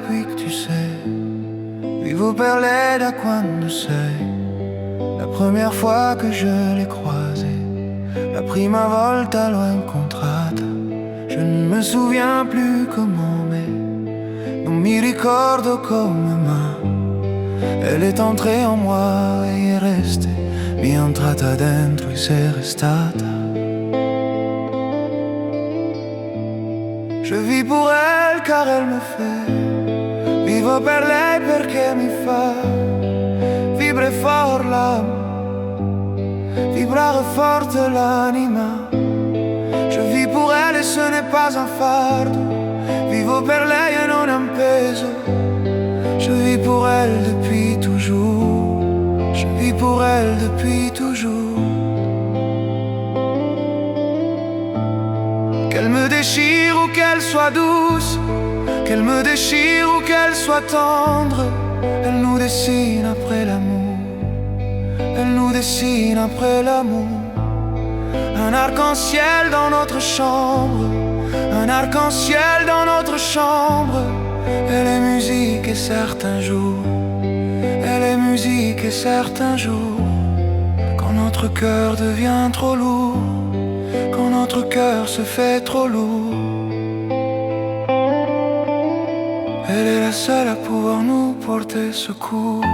depuis que tu sais. Vivo per lei da quando sei la première fois che je l'ai croisée, la prima volta l'ho incontrata. Je ne me souviens plus comment, mais non mi ricordo come, ma elle est entrée en moi e è restée, mi è entrata dentro e sei restata. Je vis pour elle car elle me fait, vivo per lei perché mi fa vibrare fort l'âme, vibrare forte l'anima. Je vis pour elle et ce n'est pas un fardeau, vivo per lei e non è un peso. Je vis pour elle depuis toujours, je vis pour elle depuis toujours. Qu'elle me déchire ou qu'elle soit douce, qu'elle me déchire ou qu'elle soit tendre, elle nous dessine après l'amour, elle nous dessine après l'amour. Un arc-en-ciel dans notre chambre, un arc-en-ciel dans notre chambre. Elle est musique et certains jours, elle est musique et certains jours, quand notre cœur devient trop lourd, quand notre cœur se fait trop lourd. Elle est la seule à pouvoir nous porter secours.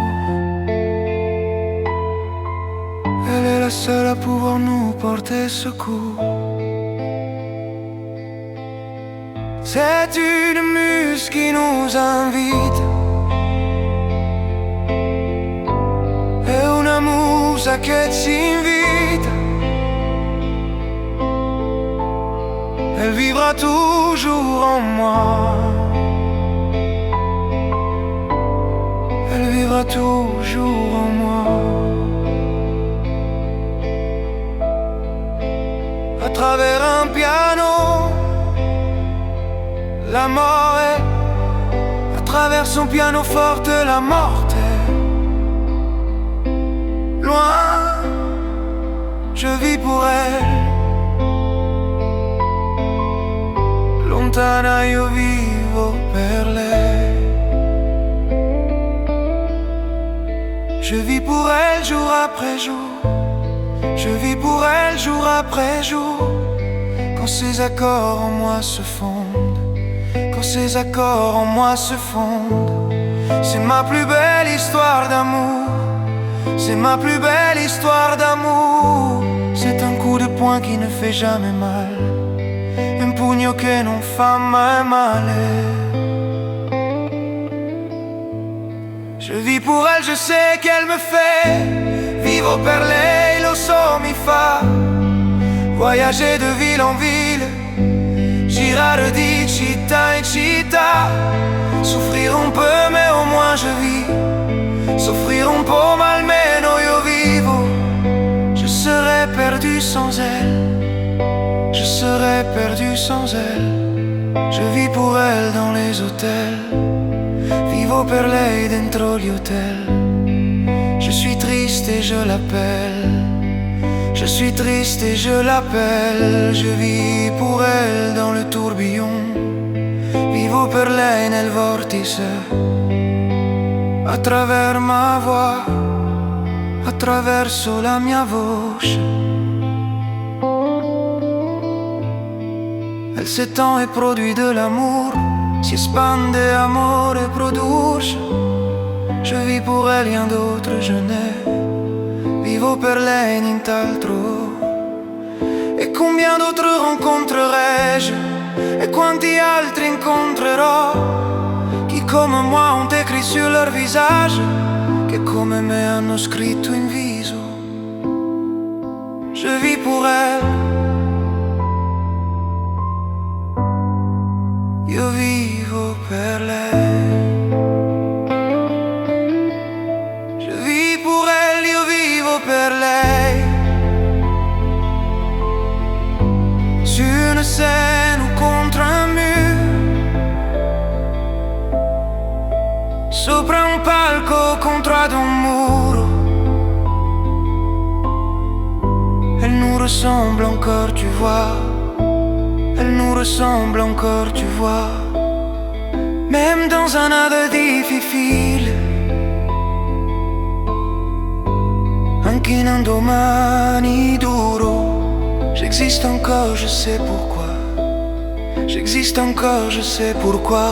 Elle est la seule à pouvoir nous porter secours. C'est une muse qui nous invite, è una musa che ci invita. Elle vivra toujours en moi, elle vivra toujours en moi. À travers un piano, l'amore, à travers son pianoforte, la morte. Loin, je vis pour elle. Lontana io vivo per lei. Je vis pour elle jour après jour, je vis pour elle jour après jour. Quand ces accords en moi se fondent, quand ces accords en moi se fondent, c'est ma plus belle histoire d'amour, c'est ma plus belle histoire d'amour. C'est un coup de poing qui ne fait jamais mal, un pugno che non fa mai male. Je vis pour elle, je sais qu'elle me fait vivo per lei, lo so mi fa voyager de ville en ville, girare di città in città. Souffrir un peu mais au moins je vis, soffrir un po' ma almeno io vivo. Je serais perdu sans elle, je serais perdu sans elle. Je vis pour elle dans les hôtels, vivo per lei dentro gli hotel. Je suis triste et je l'appelle, je suis triste et je l'appelle. Je vis pour elle dans le tourbillon, vivo per lei nel vortice. Attraverso ma voix, attraverso la mia voce. Elle s'étend et produit de l'amour, si espande amore e produce. Je vis pour elle, rien d'autre je n'ai, vivo per lei nient'altro. E combien d'autres rencontrerai-je, et quanti altri incontrerò, qui come moi ont écrit sur leur visage, che come me hanno scritto in viso. Je vis pour elle, io vivo per lei. Je vis pour elle, io vivo per lei. Sur une scène ou contre un mur, sopra un palco contro ad un muro. Elle nous ressemble encore, tu vois. Elle nous ressemble encore, tu vois. même dans un ade difficile. Anche in un domani duro, j'existe encore, je sais pourquoi. J'existe encore, je sais pourquoi.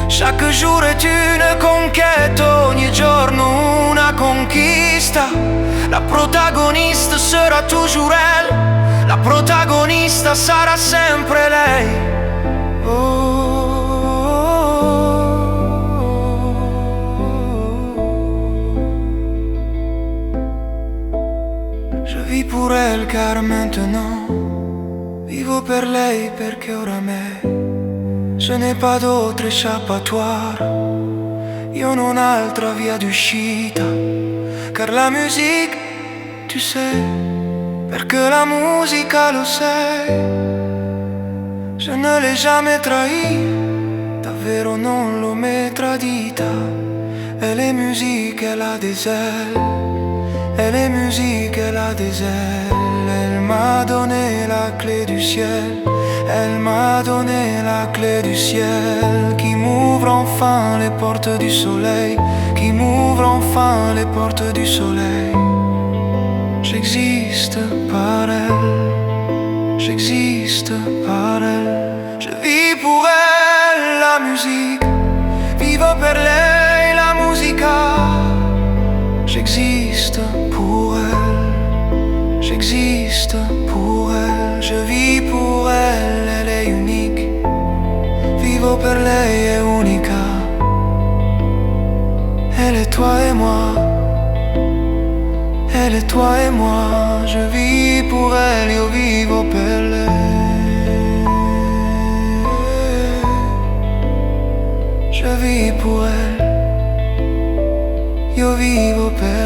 Chaque jour est une conquête, ogni giorno una conquista. La protagonista sarà toujours elle, la protagonista sarà sempre lei. Je vis pour elle car maintenant vivo per lei perché oramai ce n'è pas d'autre échappatoire. Io non ho altra via d'uscita, car la musique, tu sais, perché la musica lo sai. Je ne l'ai jamais trahi, davvero non l'ho mai tradita. Elle est musique, elle a des ailes. Elle est musique, elle a des ailes. Elle m'a donné la clé du ciel. Elle m'a donné la clé du ciel, qui m'ouvre enfin les portes du soleil, qui m'ouvre enfin les portes du soleil. J'existe par elle, j'existe par elle. Je vis pour elle la musique, vivo per lei la musica. J'existe pour elle, j'existe pour elle. Je vis pour elle, elle est unique. Vivo per lei è unica. Elle est toi et moi. Elle est toi et moi. Je vis pour elle, io vivo per lei. Je vis pour elle, io vivo per